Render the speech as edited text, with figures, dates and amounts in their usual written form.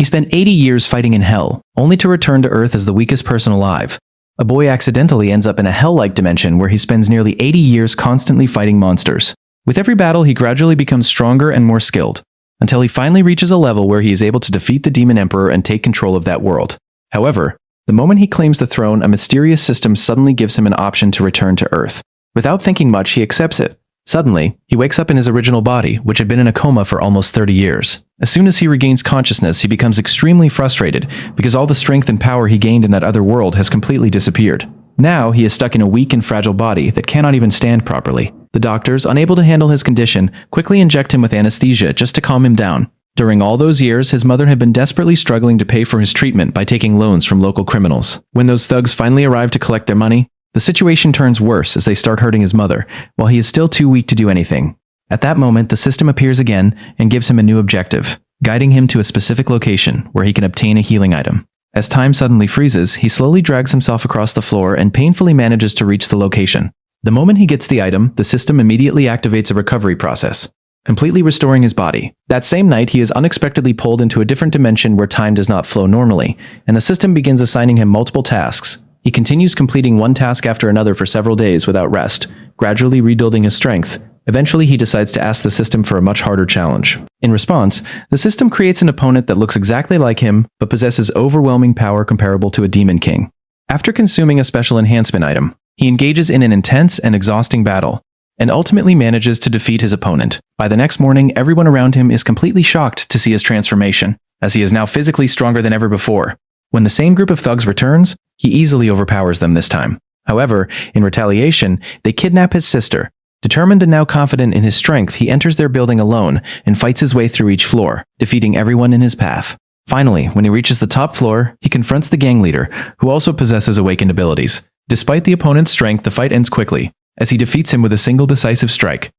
He spent 80 years fighting in hell, only to return to Earth as the weakest person alive. A boy accidentally ends up in a hell-like dimension where he spends nearly 80 years constantly fighting monsters. With every battle, he gradually becomes stronger and more skilled, until he finally reaches a level where he is able to defeat the Demon Emperor and take control of that world. However, the moment he claims the throne, a mysterious system suddenly gives him an option to return to Earth. Without thinking much, he accepts it. Suddenly, he wakes up in his original body, which had been in a coma for almost 30 years. As soon as he regains consciousness, he becomes extremely frustrated because all the strength and power he gained in that other world has completely disappeared. Now, he is stuck in a weak and fragile body that cannot even stand properly. The doctors, unable to handle his condition, quickly inject him with anesthesia just to calm him down. During all those years, his mother had been desperately struggling to pay for his treatment by taking loans from local criminals. When those thugs finally arrive to collect their money, the situation turns worse as they start hurting his mother, while he is still too weak to do anything. At that moment, the system appears again and gives him a new objective, guiding him to a specific location where he can obtain a healing item. As time suddenly freezes, he slowly drags himself across the floor and painfully manages to reach the location. The moment he gets the item, the system immediately activates a recovery process, completely restoring his body. That same night, he is unexpectedly pulled into a different dimension where time does not flow normally, and the system begins assigning him multiple tasks. He continues completing one task after another for several days without rest, gradually rebuilding his strength. Eventually, he decides to ask the system for a much harder challenge. In response, the system creates an opponent that looks exactly like him, but possesses overwhelming power comparable to a demon king. After consuming a special enhancement item, he engages in an intense and exhausting battle, and ultimately manages to defeat his opponent. By the next morning, everyone around him is completely shocked to see his transformation, as he is now physically stronger than ever before. When the same group of thugs returns, he easily overpowers them this time. However, in retaliation, they kidnap his sister. Determined and now confident in his strength, he enters their building alone and fights his way through each floor, defeating everyone in his path. Finally, when he reaches the top floor, he confronts the gang leader, who also possesses awakened abilities. Despite the opponent's strength, the fight ends quickly, as he defeats him with a single decisive strike.